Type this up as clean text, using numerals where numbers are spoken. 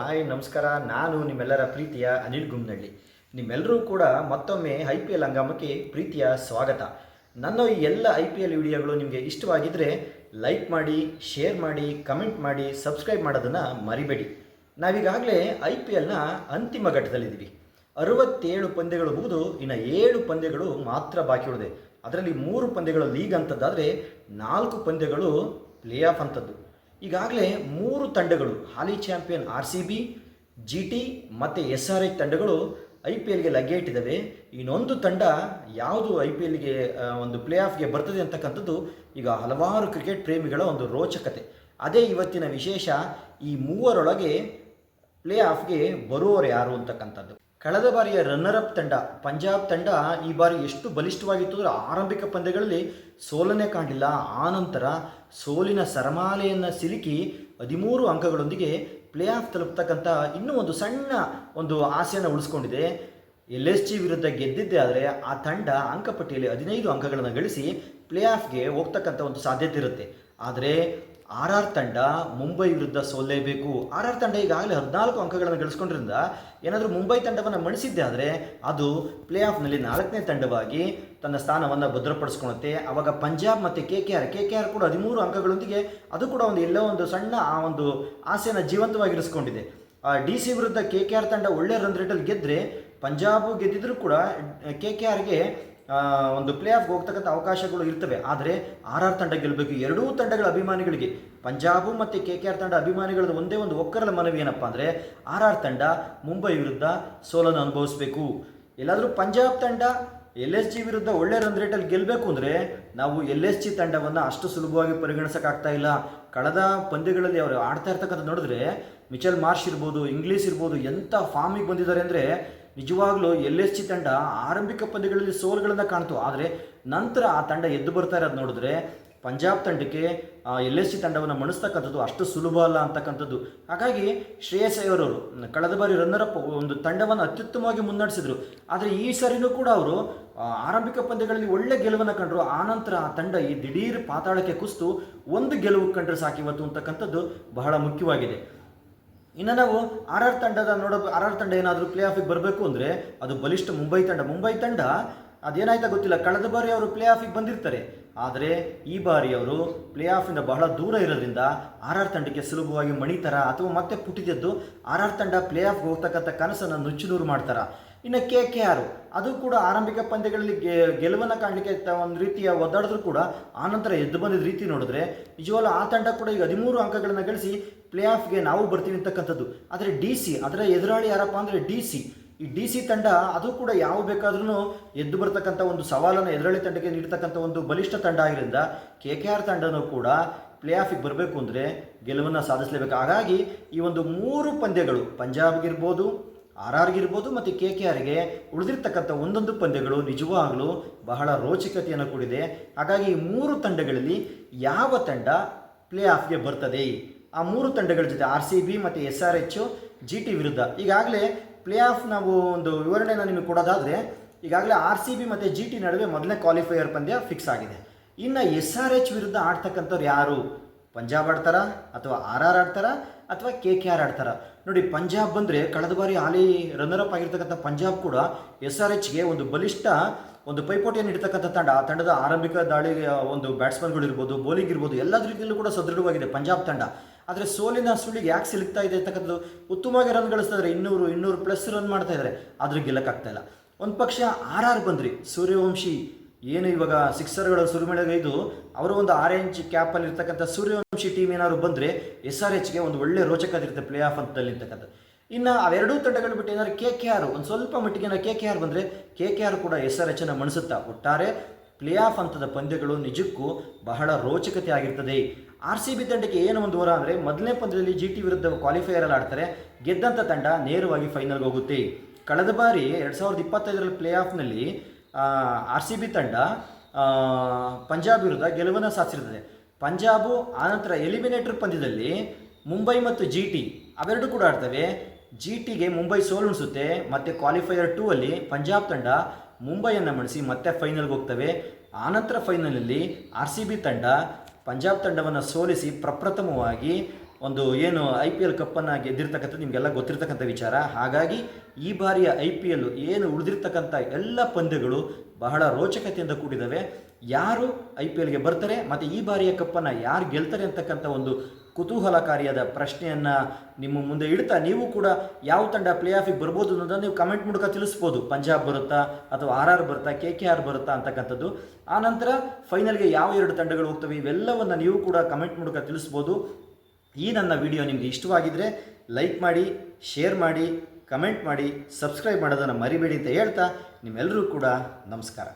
Hi ನಮಸ್ಕಾರ. ನಾನು ನಿಮ್ಮೆಲ್ಲರ ಪ್ರೀತಿಯ ಅನಿಲ್ ಗುಮ್ನಳ್ಳಿ. ನಿಮ್ಮೆಲ್ಲರೂ ಕೂಡ ಮತ್ತೊಮ್ಮೆ IPL ಹಂಗಾಮಕ್ಕೆ ಪ್ರೀತಿಯ ಸ್ವಾಗತ. ನನ್ನ ಈ ಎಲ್ಲ IPL ವಿಡಿಯೋಗಳು ನಿಮಗೆ ಇಷ್ಟವಾಗಿದ್ದರೆ ಲೈಕ್ ಮಾಡಿ, ಶೇರ್ ಮಾಡಿ, ಕಮೆಂಟ್ ಮಾಡಿ, ಸಬ್ಸ್ಕ್ರೈಬ್ ಮಾಡೋದನ್ನು ಮರಿಬೇಡಿ. ನಾವೀಗಾಗಲೇ IPLನ ಅಂತಿಮ ಘಟ್ಟದಲ್ಲಿದ್ದೀವಿ. 67 ಪಂದ್ಯಗಳು ಮುಗಿದು ಇನ್ನು 7 ಪಂದ್ಯಗಳು ಮಾತ್ರ ಬಾಕಿ ಉಳಿದೆ. ಅದರಲ್ಲಿ 3 ಪಂದ್ಯಗಳು ಲೀಗ್ ಅಂತದ್ದಾದರೆ 4 ಪಂದ್ಯಗಳು ಪ್ಲೇ ಆಫ್ ಅಂಥದ್ದು. ಈಗಾಗಲೇ 3 ತಂಡಗಳು, ಹಾಲಿ ಚಾಂಪಿಯನ್ RCB, GT ಮತ್ತು SRH ತಂಡಗಳು IPLಗೆ ಲಗ್ಗೆ ಇಟ್ಟಿದ್ದಾವೆ. ಇನ್ನೊಂದು ತಂಡ ಯಾವುದು IPLಗೆ ಒಂದು ಪ್ಲೇ ಆಫ್ಗೆ ಬರ್ತದೆ ಅಂತಕ್ಕಂಥದ್ದು ಈಗ ಹಲವಾರು ಕ್ರಿಕೆಟ್ ಪ್ರೇಮಿಗಳ ಒಂದು ರೋಚಕತೆ. ಅದೇ ಇವತ್ತಿನ ವಿಶೇಷ. ಈ ಮೂವರೊಳಗೆ ಪ್ಲೇ ಆಫ್ಗೆ ಬರುವವರು ಯಾರು ಅಂತಕ್ಕಂಥದ್ದು. ಕಳೆದ ಬಾರಿಯ ರನ್ನರ್ ಅಪ್ ತಂಡ ಪಂಜಾಬ್ ತಂಡ ಈ ಬಾರಿ ಎಷ್ಟು ಬಲಿಷ್ಠವಾಗಿತ್ತು ಅಂದರೆ ಆರಂಭಿಕ ಪಂದ್ಯಗಳಲ್ಲಿ ಸೋಲನೆ ಕಾಣಲಿಲ್ಲ. ಆನಂತರ ಸೋಲಿನ ಸರಮಾಲೆಯನ್ನು ಸಿಲುಕಿ 13 ಅಂಕಗಳೊಂದಿಗೆ ಪ್ಲೇ ಆಫ್ ತಲುಪ್ತಕ್ಕಂಥ ಇನ್ನೂ ಒಂದು ಸಣ್ಣ ಒಂದು ಆಸೆಯನ್ನು ಉಳಿಸ್ಕೊಂಡಿದೆ. LSG ವಿರುದ್ಧ ಗೆದ್ದಿದ್ದೇ ಆದರೆ ಆ ತಂಡ ಅಂಕಪಟ್ಟಿಯಲ್ಲಿ 15 ಅಂಕಗಳನ್ನು ಗಳಿಸಿ ಪ್ಲೇ ಆಫ್ಗೆ ಹೋಗ್ತಕ್ಕಂಥ ಒಂದು ಸಾಧ್ಯತೆ ಇರುತ್ತೆ. ಆದರೆ RR ತಂಡ ಮುಂಬೈ ವಿರುದ್ಧ ಸೋಲ್ಲೇಬೇಕು. RR ತಂಡ ಈಗಾಗಲೇ 14 ಅಂಕಗಳನ್ನು ಗಳಿಸ್ಕೊಂಡಿರಿಂದ ಏನಾದರೂ ಮುಂಬೈ ತಂಡವನ್ನು ಮಣಿಸಿದ್ದೆ ಆದರೆ ಅದು ಪ್ಲೇ ಆಫ್ನಲ್ಲಿ 4ನೇ ತಂಡವಾಗಿ ತನ್ನ ಸ್ಥಾನವನ್ನು ಭದ್ರಪಡಿಸ್ಕೊಳುತ್ತೆ. ಆವಾಗ ಪಂಜಾಬ್ ಮತ್ತು KKR ಕೂಡ 13 ಅಂಕಗಳೊಂದಿಗೆ ಅದು ಕೂಡ ಎಲ್ಲೋ ಒಂದು ಸಣ್ಣ ಆ ಒಂದು ಆಸೆಯನ್ನು ಜೀವಂತವಾಗಿರಿಸ್ಕೊಂಡಿದೆ. DC ವಿರುದ್ಧ KKR ತಂಡ ಒಳ್ಳೆ ರನ್ ರೇಟಲ್ಲಿ ಗೆದ್ದರೆ, ಪಂಜಾಬು ಗೆದ್ದಿದ್ರೂ ಕೂಡ KKRಗೆ ಒಂದು ಪ್ಲೇ ಆಫ್ಗೆ ಹೋಗ್ತಕ್ಕಂಥ ಅವಕಾಶಗಳು ಇರ್ತವೆ. ಆದರೆ RR ತಂಡ ಗೆಲ್ಲಬೇಕು. ಎರಡೂ ತಂಡಗಳ ಅಭಿಮಾನಿಗಳಿಗೆ, ಪಂಜಾಬು ಮತ್ತು KKR ತಂಡ ಅಭಿಮಾನಿಗಳದ್ದು ಒಂದೇ ಒಂದು ಒಕ್ಕರಲ ಮನವಿ ಏನಪ್ಪ ಅಂದರೆ RR ತಂಡ ಮುಂಬೈ ವಿರುದ್ಧ ಸೋಲನ್ನು ಅನುಭವಿಸಬೇಕು. ಎಲ್ಲಾದರೂ ಪಂಜಾಬ್ ತಂಡ LSG ವಿರುದ್ಧ ಒಳ್ಳೆ ರನ್ ರೇಟಲ್ಲಿ ಗೆಲ್ಲಬೇಕು ಅಂದರೆ ನಾವು LSG ತಂಡವನ್ನು ಅಷ್ಟು ಸುಲಭವಾಗಿ ಪರಿಗಣಿಸೋಕ್ಕಾಗ್ತಾ ಇಲ್ಲ. ಕಳೆದ ಪಂದ್ಯಗಳಲ್ಲಿ ಅವರು ಆಡ್ತಾ ಇರ್ತಕ್ಕಂಥ ನೋಡಿದ್ರೆ ಮಿಚೆಲ್ ಮಾರ್ಷ್ ಇರ್ಬೋದು, ಇಂಗ್ಲೀಷ್ ಇರ್ಬೋದು, ಎಂಥ ಫಾರ್ಮಿಗೆ ಬಂದಿದ್ದಾರೆ ಅಂದರೆ ನಿಜವಾಗ್ಲೂ LSG ತಂಡ ಆರಂಭಿಕ ಪಂದ್ಯಗಳಲ್ಲಿ ಸೋಲುಗಳನ್ನು ಕಾಣ್ತು. ಆದರೆ ನಂತರ ಆ ತಂಡ ಎದ್ದು ಬರ್ತಾ ಇರೋದು ನೋಡಿದ್ರೆ ಪಂಜಾಬ್ ತಂಡಕ್ಕೆ LSG ತಂಡವನ್ನು ಮಣಿಸ್ತಕ್ಕಂಥದ್ದು ಅಷ್ಟು ಸುಲಭ ಅಲ್ಲ ಅಂತಕ್ಕಂಥದ್ದು. ಹಾಗಾಗಿ ಶ್ರೇಯಸ್ ಅಯ್ಯರ್ ಅವರು ಕಳೆದ ಬಾರಿ ರನ್ನರ್ ಅಪ್ ಒಂದು ತಂಡವನ್ನು ಅತ್ಯುತ್ತಮವಾಗಿ ಮುನ್ನಡೆಸಿದ್ರು. ಆದರೆ ಈ ಸರಿನೂ ಕೂಡ ಅವರು ಆರಂಭಿಕ ಪಂದ್ಯಗಳಲ್ಲಿ ಒಳ್ಳೆ ಗೆಲುವನ್ನು ಕಂಡರು. ಆನಂತರ ಆ ತಂಡ ಈ ದಿಢೀರ್ ಪಾತಾಳಕ್ಕೆ ಕುಸಿತು ಒಂದು ಗೆಲುವು ಕಂಡ್ರೆ ಸಾಕಿವತ್ತು ಅಂತಕ್ಕಂಥದ್ದು ಬಹಳ ಮುಖ್ಯವಾಗಿದೆ. ಇನ್ನು ನಾವು RR ತಂಡ ಏನಾದರೂ ಪ್ಲೇ ಆಫಿಗೆ ಬರಬೇಕು ಅಂದರೆ ಅದು ಬಲಿಷ್ಠ ಮುಂಬೈ ತಂಡ ಅದೇನಾಯ್ತಾ ಗೊತ್ತಿಲ್ಲ. ಕಳೆದ ಬಾರಿ ಅವರು ಪ್ಲೇ ಆಫಿಗೆ ಬಂದಿರ್ತಾರೆ, ಆದರೆ ಈ ಬಾರಿ ಅವರು ಪ್ಲೇ ಆಫಿಂದ ಬಹಳ ದೂರ ಇರೋದ್ರಿಂದ RR ತಂಡಕ್ಕೆ ಸುಲಭವಾಗಿ ಮಣಿತಾರ ಅಥವಾ ಮತ್ತೆ ಪುಟಿದೆದ್ದು RR ತಂಡ ಪ್ಲೇ ಆಫ್ಗೆ ಹೋಗ್ತಕ್ಕಂಥ ಕನಸನ್ನು ನುಚ್ಚುನೂರು ಮಾಡ್ತಾರ. ಇನ್ನು KKR ಅದು ಕೂಡ ಆರಂಭಿಕ ಪಂದ್ಯಗಳಲ್ಲಿ ಗೆಲುವನ್ನು ಕಾಣಲಿಕ್ಕೆ ಒಂದು ರೀತಿಯ ಒದ್ದಾಡಿದ್ರು ಕೂಡ ಆನಂತರ ಎದ್ದು ಬಂದಿದ್ದ ರೀತಿ ನೋಡಿದ್ರೆ ನಿಜವಾಗ್ಲೂ ಆ ತಂಡ ಕೂಡ ಈಗ 13 ಅಂಕಗಳನ್ನು ಗಳಿಸಿ ಪ್ಲೇ ಆಫ್ಗೆ ನಾವು ಬರ್ತೀವಿ ಅಂತಕ್ಕಂಥದ್ದು. ಆದರೆ DC ಅದರ ಎದುರಾಳಿ ಯಾರಪ್ಪ ಅಂದರೆ ಈ DC ತಂಡ ಅದು ಕೂಡ ಯಾವ ಬೇಕಾದ್ರೂ ಎದ್ದು ಬರ್ತಕ್ಕಂಥ ಒಂದು ಸವಾಲನ್ನು ಎದುರಾಳಿ ತಂಡಕ್ಕೆ ನೀಡ್ತಕ್ಕಂಥ ಒಂದು ಬಲಿಷ್ಠ ತಂಡ ಆಗಿರೋದ್ರಿಂದ KKR ತಂಡನೂ ಕೂಡ ಪ್ಲೇ ಆಫಿಗೆ ಬರಬೇಕು ಅಂದರೆ ಗೆಲುವನ್ನು ಸಾಧಿಸಲೇಬೇಕು. ಹಾಗಾಗಿ ಈ ಒಂದು 3 ಪಂದ್ಯಗಳು ಪಂಜಾಬ್ಗಿರ್ಬೋದು, RRಗಿರ್ಬೋದು ಮತ್ತು KKRಗೆ ಉಳಿದಿರ್ತಕ್ಕಂಥ ಒಂದೊಂದು ಪಂದ್ಯಗಳು ನಿಜವಾಗಲೂ ಬಹಳ ರೋಚಕತೆಯನ್ನು ಕೂಡಿದೆ. ಹಾಗಾಗಿ ಈ 3 ತಂಡಗಳಲ್ಲಿ ಯಾವ ತಂಡ ಪ್ಲೇ ಆಫ್ಗೆ ಬರ್ತದೆ, ಆ 3 ತಂಡಗಳ ಜೊತೆ RCB ಮತ್ತು SRH, GT ವಿರುದ್ಧ ಈಗಾಗಲೇ ಪ್ಲೇ ಆಫ್ ನಾವು ಒಂದು ವಿವರಣೆಯನ್ನು ನಿಮಗೆ ಕೊಡೋದಾದರೆ ಈಗಾಗಲೇ RCB ಮತ್ತು GT ನಡುವೆ ಮೊದಲನೇ ಕ್ವಾಲಿಫೈಯರ್ ಪಂದ್ಯ ಫಿಕ್ಸ್ ಆಗಿದೆ. ಇನ್ನು SRH ವಿರುದ್ಧ ಆಡ್ತಕ್ಕಂಥವ್ರು ಯಾರು? ಪಂಜಾಬ್ ಆಡ್ತಾರಾ ಅಥವಾ RR ಆಡ್ತಾರಾ ಅಥವಾ KKR ಆಡ್ತಾರಾ? ನೋಡಿ, ಪಂಜಾಬ್ ಬಂದರೆ ಕಳೆದ ಬಾರಿ ಹಾಲಿ ರನ್ನರ್ ಅಪ್ ಆಗಿರ್ತಕ್ಕಂಥ ಪಂಜಾಬ್ ಕೂಡ SRHಗೆ ಒಂದು ಬಲಿಷ್ಠ ಒಂದು ಪೈಪೋಟಿಯನ್ನು ಇಡ್ತಕ್ಕಂಥ ತಂಡ. ಆ ತಂಡದ ಆರಂಭಿಕ ದಾಳಿಗೆ ಒಂದು ಬ್ಯಾಟ್ಸ್ಮನ್ಗಳು ಇರ್ಬೋದು, ಬೌಲಿಂಗ್ ಇರ್ಬೋದು, ಎಲ್ಲ ರೀತಿಯಲ್ಲೂ ಕೂಡ ಸದೃಢವಾಗಿದೆ ಪಂಜಾಬ್ ತಂಡ. ಆದರೆ ಸೋಲಿನ ಸುಳಿಗೆ ಯಾಕೆ ಸಿಲುಕ್ತಾ ಇದೆ ಅಂತಕ್ಕಂಥದ್ದು, ಉತ್ತಮವಾಗಿ ರನ್ ಗಳಿಸ್ತಾ ಇದ್ದಾರೆ, 200+ ರನ್ ಮಾಡ್ತಾ ಇದ್ದಾರೆ, ಆದರೂ ಗೆಲ್ಲಕ್ಕಾಗ್ತಾ ಇಲ್ಲ. ಒಂದು ಪಕ್ಷ RR ಬಂದ್ರಿ, ಸೂರ್ಯವಂಶಿ ಏನು ಇವಾಗ ಸಿಕ್ಸರ್ಗಳು ಸುರಿಮಳೆಗೈದು ಅವರು ಒಂದು ಆರೆಂಜ್ ಕ್ಯಾಪಲ್ಲಿ ಇರ್ತಕ್ಕಂಥ ಸೂರ್ಯವಂಶಿ ಟೀಮ್ ಏನಾದ್ರು ಬಂದರೆ SRHಗೆ ಒಂದು ಒಳ್ಳೆ ರೋಚಕತೆ ಪ್ಲೇ ಆಫ್ ಅಂತಲ್ಲಿ ಇರ್ತಕ್ಕಂಥ. ಇನ್ನು ಅವೆರಡೂ ತಂಡಗಳು ಬಿಟ್ಟು ಏನಾದ್ರು KKR ಒಂದು ಸ್ವಲ್ಪ ಮಟ್ಟಿಗೆ KKR ಬಂದರೆ KKR ಕೂಡ SRHನ್ನು ಮಣಿಸುತ್ತಾ. ಒಟ್ಟಾರೆ ಪ್ಲೇ ಆಫ್ ಹಂತದ ಪಂದ್ಯಗಳು ನಿಜಕ್ಕೂ ಬಹಳ ರೋಚಕತೆ ಆಗಿರ್ತದೆ. RCB ತಂಡಕ್ಕೆ ಏನು ಒಂದು ವರ ಅಂದರೆ ಮೊದಲನೇ ಪಂದ್ಯದಲ್ಲಿ GT ವಿರುದ್ಧ ಕ್ವಾಲಿಫೈಯರಲ್ಲಿ ಆಡ್ತಾರೆ, ಗೆದ್ದಂಥ ತಂಡ ನೇರವಾಗಿ ಫೈನಲ್ಗೆ ಹೋಗುತ್ತೆ. ಕಳೆದ ಬಾರಿ 2025ರಲ್ಲಿ ಪ್ಲೇ ಆಫ್ನಲ್ಲಿ RCB ತಂಡ ಪಂಜಾಬ್ ವಿರುದ್ಧ ಗೆಲುವನ್ನು ಸಾಧಿಸಿರ್ತದೆ. ಪಂಜಾಬು ಆನಂತರ ಎಲಿಮಿನೇಟರ್ ಪಂದ್ಯದಲ್ಲಿ ಮುಂಬೈ ಮತ್ತು GT ಅವೆರಡೂ ಕೂಡ ಆಡ್ತವೆ. GTಗೆ ಮುಂಬೈ ಸೋಲುಣಿಸುತ್ತೆ, ಮತ್ತು ಕ್ವಾಲಿಫೈಯರ್ 2 ಅಲ್ಲಿ ಪಂಜಾಬ್ ತಂಡ ಮುಂಬೈಯನ್ನು ಮಣಿಸಿ ಮತ್ತೆ ಫೈನಲ್ಗೆ ಹೋಗ್ತವೆ. ಆನಂತರ ಫೈನಲಲ್ಲಿ RCB ತಂಡ ಪಂಜಾಬ್ ತಂಡವನ್ನು ಸೋಲಿಸಿ ಪ್ರಪ್ರಥಮವಾಗಿ ಒಂದು ಏನು IPL ಕಪ್ಪನ್ನು ಗೆದ್ದಿರ್ತಕ್ಕಂಥದ್ದು ನಿಮಗೆಲ್ಲ ಗೊತ್ತಿರ್ತಕ್ಕಂಥ ವಿಚಾರ. ಹಾಗಾಗಿ ಈ ಬಾರಿಯ IPL ಏನು ಉಳಿದಿರ್ತಕ್ಕಂಥ ಎಲ್ಲ ಪಂದ್ಯಗಳು ಬಹಳ ರೋಚಕತೆಯಿಂದ ಕೂಡಿದ್ದಾವೆ. ಯಾರು IPLಗೆ ಬರ್ತಾರೆ ಮತ್ತು ಈ ಬಾರಿಯ ಕಪ್ಪನ್ನು ಯಾರು ಗೆಲ್ತಾರೆ ಅಂತಕ್ಕಂಥ ಒಂದು ಕುತೂಹಲಕಾರಿಯಾದ ಪ್ರಶ್ನೆಯನ್ನು ನಿಮ್ಮ ಮುಂದೆ ಇಡ್ತಾ, ನೀವು ಕೂಡ ಯಾವ ತಂಡ ಪ್ಲೇ ಆಫಿಗೆ ಬರ್ಬೋದು ಅನ್ನೋದನ್ನು ನೀವು ಕಮೆಂಟ್ ಮೂಲಕ ತಿಳಿಸ್ಬೋದು. ಪಂಜಾಬ್ ಬರುತ್ತಾ ಅಥವಾ RR ಬರುತ್ತಾ, KKR ಬರುತ್ತಾ ಅಂತಕ್ಕಂಥದ್ದು. ಆನಂತರ ಫೈನಲ್ಗೆ ಯಾವ 2 ತಂಡಗಳು ಹೋಗ್ತವೆ ಇವೆಲ್ಲವನ್ನು ನೀವು ಕೂಡ ಕಮೆಂಟ್ ಮೂಲಕ ತಿಳಿಸ್ಬೋದು. ಈ ನನ್ನ ವಿಡಿಯೋ ನಿಮಗೆ ಇಷ್ಟವಾಗಿದ್ದರೆ ಲೈಕ್ ಮಾಡಿ, ಶೇರ್ ಮಾಡಿ, ಕಮೆಂಟ್ ಮಾಡಿ, ಸಬ್ಸ್ಕ್ರೈಬ್ ಮಾಡೋದನ್ನು ಮರಿಬೇಡಿ ಅಂತ ಹೇಳ್ತಾ ನಿಮ್ಮೆಲ್ಲರೂ ಕೂಡ ನಮಸ್ಕಾರ.